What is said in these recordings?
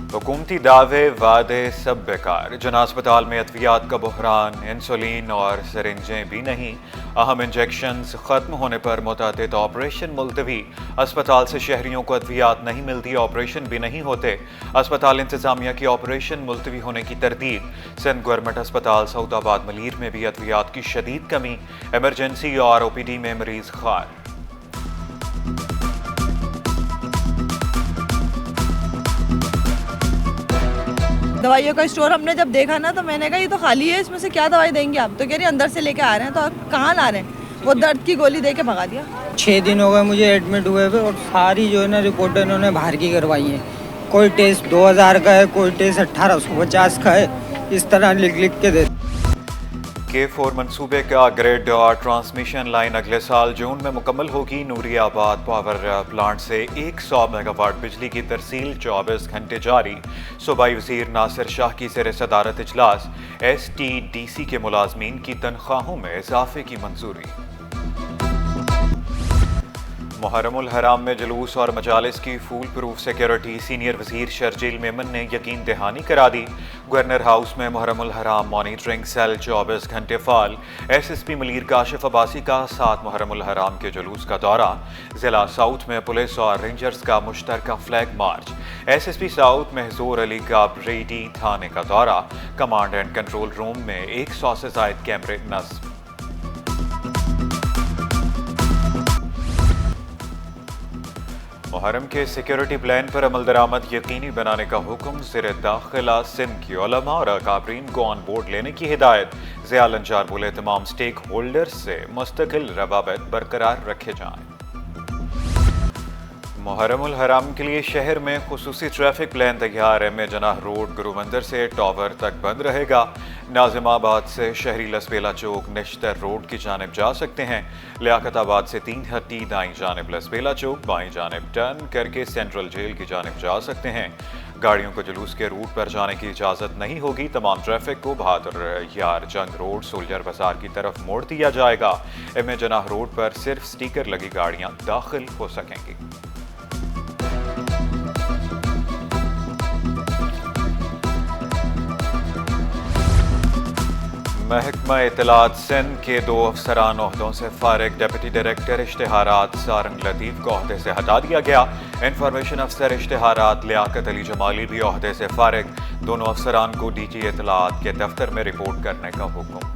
हुकूमती दावे वादे सब बेकार। जन अस्पताल में अद्वियात का बहरान, इंसुलिन और सिरिंजें भी नहीं। अहम इंजेक्शंस खत्म होने पर मुतअद्दिद ऑपरेशन मुलतवी। अस्पताल से शहरियों को अद्वियात नहीं मिलती, ऑपरेशन भी नहीं होते। अस्पताल इंतजामिया की ऑपरेशन मुलतवी होने की तरदीद। सिंध गवर्नमेंट अस्पताल सऊदाबाद मलीर में भी अद्वियात की शदीद कमी। एमरजेंसी और OPD में मरीज खार। दवाइयों का स्टोर हमने जब देखा ना तो मैंने कहा ये तो खाली है, इसमें से क्या दवाई देंगे आप। तो कह रही अंदर से लेके आ रहे हैं। तो आप कहाँ ला रहे हैं? वो दर्द की गोली दे के भगा दिया। 6 दिन हो गए मुझे एडमिट हुए हुए और सारी जो है ना रिपोर्टें इन्होंने बाहर की करवाई हैं। कोई टेस्ट 2000 का है, कोई टेस्ट 1850 का है, इस तरह लिख लिख के दे। K4 मंसूबे का ग्रिड और ट्रांसमिशन लाइन अगले साल जून में मुकम्मल होगी। नूरियाबाद पावर प्लांट से 100 मेगावाट बिजली की तरसील 24 घंटे जारी। सूबाई वजीर नासिर शाह की ज़ेर सदारत इजलास। STDC के मुलाजमीन की तनख्वाहों में इजाफे की मंजूरी। मुहर्रमुल हराम में जुलूस और मजालिस की फूल प्रूफ सिक्योरिटी। सीनियर वजीर शर्जील मेमन ने यकीन दहानी करा दी। गवर्नर हाउस में मुहर्रमुल हराम मॉनिटरिंग सेल 24 घंटे फाल। SSP मलीर काशिफ अब्बासी का 7 मुहर्रमुल हराम के जुलूस का दौरा। जिला साउथ में पुलिस और रेंजर्स का मुश्तरका flag march. SSP south Mahjoor Ali का रेडी थाने का दौरा। कमांड एंड कंट्रोल रूम में 100 से जायद कैमरे नस्ब। मुहर्रम के सिक्योरिटी प्लान पर अमल दरामद यकीनी बनाने का हुक्म। ज़ेर दाखिला सिंध के उलमा और अकाबरीन को ऑन बोर्ड लेने की हिदायत। ज़िया लंचार बोले तमाम स्टेक होल्डर्स से मुस्तकिल रवाबत बरकरार रखे जाएं। मुहर्रमुल हराम के लिए शहर में खुसूसी ट्रैफिक प्लान तैयार। MA जनाह रोड गुरुमंदिर से टावर तक बंद रहेगा। नाजिमाबाद से शहरी लसबेला चौक निश्तर रोड की जानिब जा सकते हैं। लियाकताबाद से 3 हट्टी दाईं जानिब लसबेला चौक, बाईं जानिब टर्न करके सेंट्रल जेल की जानिब जा सकते हैं। गाड़ियों को जुलूस के रूट पर जाने की इजाज़त नहीं होगी। तमाम ट्रैफिक को बहादुर यार जंग रोड, सोल्जर बाजार की तरफ मोड़ दिया जाएगा। MA जनाह रोड पर सिर्फ स्टिकर लगी गाड़ियाँ दाखिल हो सकेंगी। महकमा इत्तलात सिंध के 2 अफसरान ओहदों से फारिग। डिप्टी डायरेक्टर इश्तिहारात सारंग लतीफ़ को ओहदे से हटा दिया गया। इंफॉर्मेशन अफसर इश्तिहारात लियाकत अली जमाली भी ओहदे से फारिग। दोनों अफसरान को DG इत्तलात के दफ्तर में रिपोर्ट करने का हुक्म।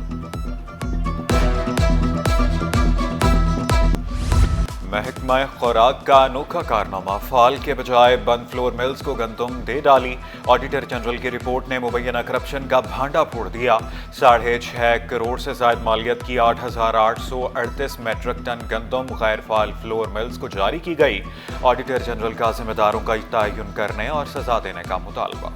महकमा खुराक का अनोखा कारनामा। फाल के बजाय बंद फ्लोर मिल्स को गंदम दे डाली। ऑडिटर जनरल की रिपोर्ट ने मुबैना करप्शन का भांडा फोड़ दिया। 6.5 करोड़ से ज्यादा मालियत की 8,838 मेट्रिक टन गंदम गैर फाल फ्लोर मिल्स को जारी की गई। ऑडिटर जनरल का जिम्मेदारों का तयन करने और सजा देने का मुतालबा।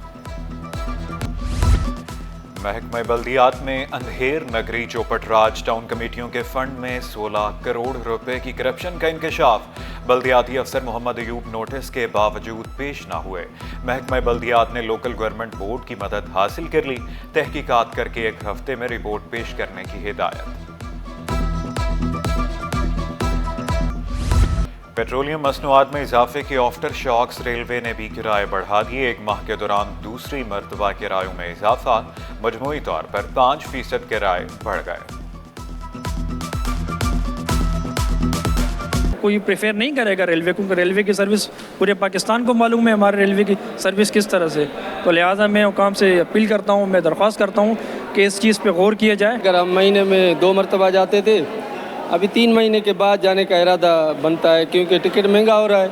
महकमा बल्दियात में अंधेर नगरी चौपटराज टाउन कमेटियों के फंड में 16 करोड़ रुपए की करप्शन का इंकशाफ। बल्दियाती अफसर मोहम्मद अयूब नोटिस के बावजूद पेश न हुए। महकमा बल्दियात ने लोकल गवर्नमेंट बोर्ड की मदद हासिल कर ली। तहकीकात करके 1 हफ्ते में रिपोर्ट पेश करने की हिदायत। पेट्रोलियम मसनूआत में इजाफे के आफ्टर शॉक्स। रेलवे ने भी किराए बढ़ा दिए। 1 माह के दौरान दूसरी मरतबा किरायों में इजाफा। मजमूई तौर पर 5% किराए बढ़ गए। कोई प्रेफर नहीं करेगा रेलवे को, रेलवे की सर्विस पूरे पाकिस्तान को मालूम है हमारे रेलवे की सर्विस किस तरह से। तो लिहाजा मैं हुकाम से अपील करता हूँ, मैं दरख्वास्त करता हूँ कि इस चीज़ पे गौर किया जाए। अगर हम महीने में 2 मरतबा जाते थे, अभी 3 महीने के बाद जाने का इरादा बनता है, क्योंकि टिकट महंगा हो रहा है।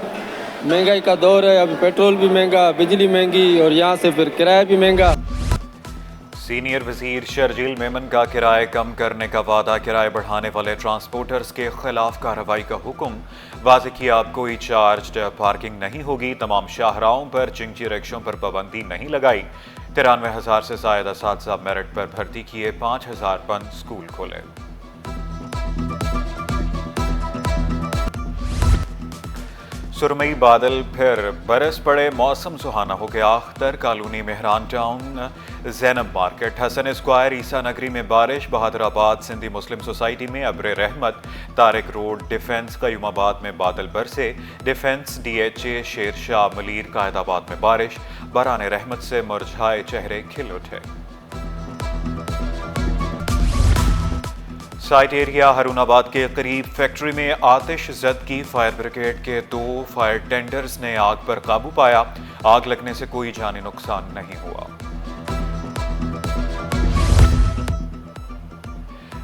महंगाई का दौर है, अभी पेट्रोल भी महंगा, बिजली महंगी और यहाँ से फिर किराया भी महंगा। सीनियर वजीर शर्जील मेमन का किराए कम करने का वादा। किराए बढ़ाने वाले ट्रांसपोर्टर्स के खिलाफ कार्रवाई का हुक्म। वाज़ेह किया अब कोई चार्ज पार्किंग नहीं होगी। तमाम शाहराहों पर चिंची रिक्शों पर पाबंदी नहीं लगाई। 93,000 से ज़ायद असातिज़ा मेरिट पर भर्ती किए। 5,000 बंद स्कूल खोले। सुरमई बादल फिर बरस पड़े। मौसम सुहाना हो गया। Akhtar colony, Mehran town, Zainab market, Hasan square, Isa Nagri में बारिश। बहादुराबाद सिंधी मुस्लिम सोसाइटी में अब्र रहमत। तारिक रोड, डिफेंस, कयूमाबाद में बादल बरसे। डिफेंस, DHA, शेरशाह, मलीर, कायदाबाद में बारिश। बराने रहमत से मुरझाए चेहरे खिल उठे। साइट एरिया हरुणाबाद के करीब फैक्ट्री में आतिश जद की फायर ब्रिगेड के 2 फायर टेंडर्स ने आग पर काबू पाया। आग लगने से कोई जानी नुकसान नहीं हुआ।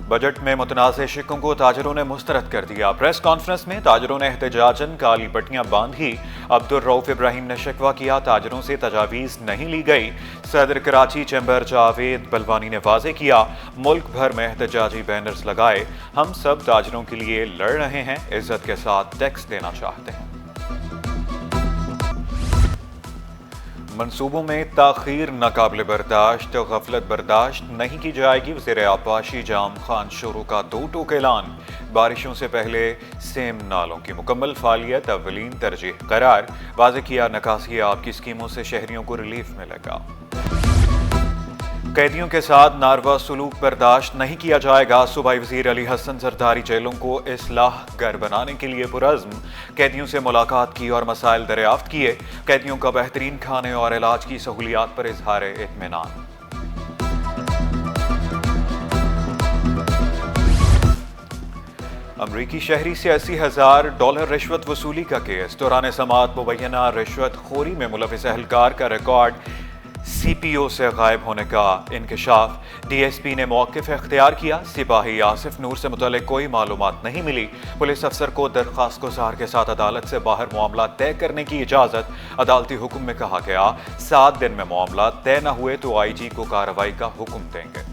बजट में मुतनाज़े शिकों को ताजरों ने मुस्तरद कर दिया। प्रेस कॉन्फ्रेंस में ताजरों ने एहतजाजन काली पट्टियां बांधी। अब्दुल रऊफ इब्राहिम ने शिकवा किया, ताजरों से तजावीज़ नहीं ली गई। सदर कराची चैम्बर जावेद बलवानी ने वाज़े किया, मुल्क भर में एहतजाजी बैनर्स लगाए। हम सब ताजरों के लिए लड़ रहे हैं, इज्जत के साथ टैक्स देना चाहते हैं। मंसूबों में ताखीर नाकाबिले बर्दाश्त, गफलत बर्दाश्त नहीं की जाएगी। वज़ीर आबाशी जाम खान शुरू का 2 टूक ऐलान। बारिशों से पहले सेम नालों की मुकम्मल फालियत अव्वलीन तरजीह करार। वाज़े किया, निकासी आब की स्कीमों से शहरियों को रिलीफ मिलेगा। कैदियों के साथ नारवा सलूक बर्दाश्त नहीं किया जाएगा। सूबाई वज़ीर अली हसन जरदारी जेलों को इस्लाह गर बनाने के लिए पुरज़्म। कैदियों से मुलाकात की और मसाइल दरियाफ्त किए। कैदियों का बेहतरीन खाने और इलाज की सहूलियात पर इजहार इत्मीनान। अमरीकी शहरी से $80,000 रिश्वत वसूली का केस। दौरान समाअत मुबैना रिश्वत खोरी में मुलविस अहलकार का रिकॉर्ड CPO से गायब होने का इंकशाफ। DSP ने मौक़िफ़ इख्तियार किया। सिपाही आसिफ नूर से मुतल्लिक़ कोई मालूमात नहीं मिली। पुलिस अफसर को दरख्वास्त गुज़ार के साथ अदालत से बाहर मामला तय करने की इजाज़त। अदालती हुक्म में कहा गया 7 दिन में मामला तय न हुए तो IG को कार्रवाई का हुक्म देंगे।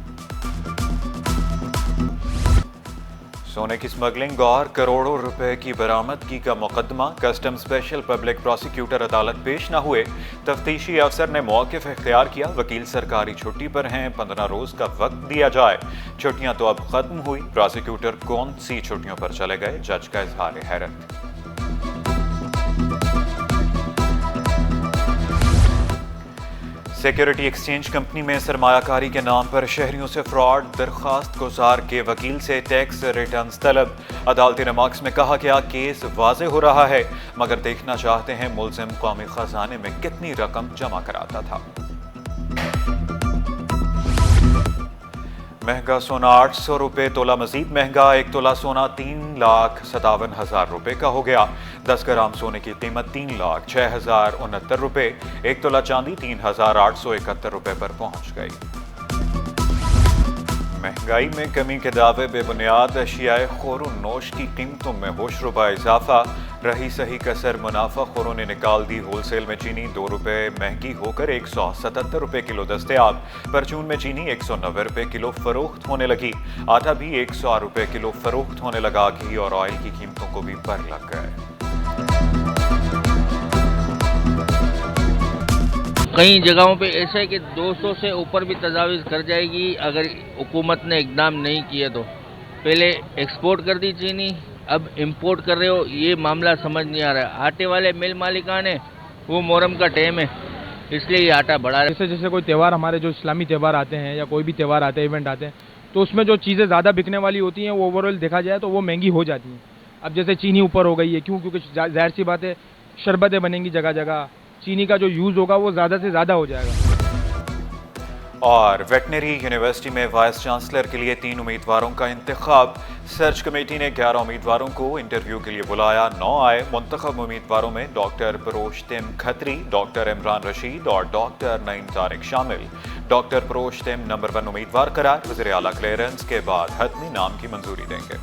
सोने की स्मगलिंग और करोड़ों रुपए की बरामदगी का मुकदमा। कस्टम स्पेशल पब्लिक प्रोसिक्यूटर अदालत पेश न हुए। तफ्तीशी अफसर ने मौक़िफ़ इख्तियार किया। वकील सरकारी छुट्टी पर हैं, 15 रोज़ का वक्त दिया जाए। छुट्टियां तो अब खत्म हुई। प्रोसिक्यूटर कौन सी छुट्टियों पर चले गए, जज का इजहार हैरत। सिक्योरिटी एक्सचेंज कंपनी में सरमायाकारी के नाम पर शहरियों से फ्रॉड। दरख्वास्त गुजार के वकील से टैक्स रिटर्न्स तलब। अदालती रिमार्क्स में कहा गया केस वाज़े हो रहा है, मगर देखना चाहते हैं मुल्ज़िम कौमी खजाने में कितनी रकम जमा कराता था। महंगा सोना 800 रुपये तोला, मजीद महंगा। 1 तोला सोना 3,57,000 रुपये का हो गया। 10 ग्राम सोने की कीमत 3,06,069 रुपये। 1 तोला चांदी 3,871 रुपये पर पहुंच गई। महंगाई में कमी के दावे बेबुनियाद। अशियाए खोरों नोश की कीमतों में होशरुबा इजाफा। रही सही कसर मुनाफा खोरों ने निकाल दी। होलसेल में चीनी 2 रुपये महंगी होकर 177 रुपये किलो दस्तयाब। परचून में चीनी 190 रुपये किलो फरोख्त होने लगी। आटा भी 100 रुपये किलो फरोख्त होने लगा। घी और ऑयल की कीमतों को भी पर लग गए। कई जगहों पे ऐसा है कि 200 से ऊपर भी तजावीज़ कर जाएगी अगर हुकूमत ने इक़दाम नहीं किए तो। पहले एक्सपोर्ट कर दी चीनी, अब इंपोर्ट कर रहे हो। ये मामला समझ नहीं आ रहा है। आटे वाले मिल मालिकान है, वो मुहर्रम का टाइम है, इसलिए ये आटा बढ़ा रहा है। जैसे कोई त्यौहार, हमारे जो इस्लामी त्यौहार आते हैं या कोई भी त्यौहार आते हैं, इवेंट आते हैं, तो उसमें जो चीज़ें ज़्यादा बिकने वाली होती हैं वो ओवरऑल देखा जाए तो वो महंगी हो जाती हैं। अब जैसे चीनी ऊपर हो गई है, क्योंकि जाहिर सी बात है शरबतें बनेंगी जगह जगह, चीनी का जो यूज़ होगा वो ज़्यादा से ज़्यादा हो जाएगा। और वेटनरी यूनिवर्सिटी में वाइस चांसलर के लिए 3 उम्मीदवारों का इंतखाब। सर्च कमेटी ने 11 उम्मीदवारों को इंटरव्यू के लिए बुलाया। 9 आए। मुंतखब उम्मीदवारों में डॉक्टर प्रोश्तेम खत्री, डॉक्टर इमरान रशीद और डॉक्टर नईम तारिक शामिल। डॉक्टर प्रोश्तेम नंबर 1 उम्मीदवार करार। वज़ीर आला क्लियरेंस के बाद हतमी नाम की मंजूरी देंगे।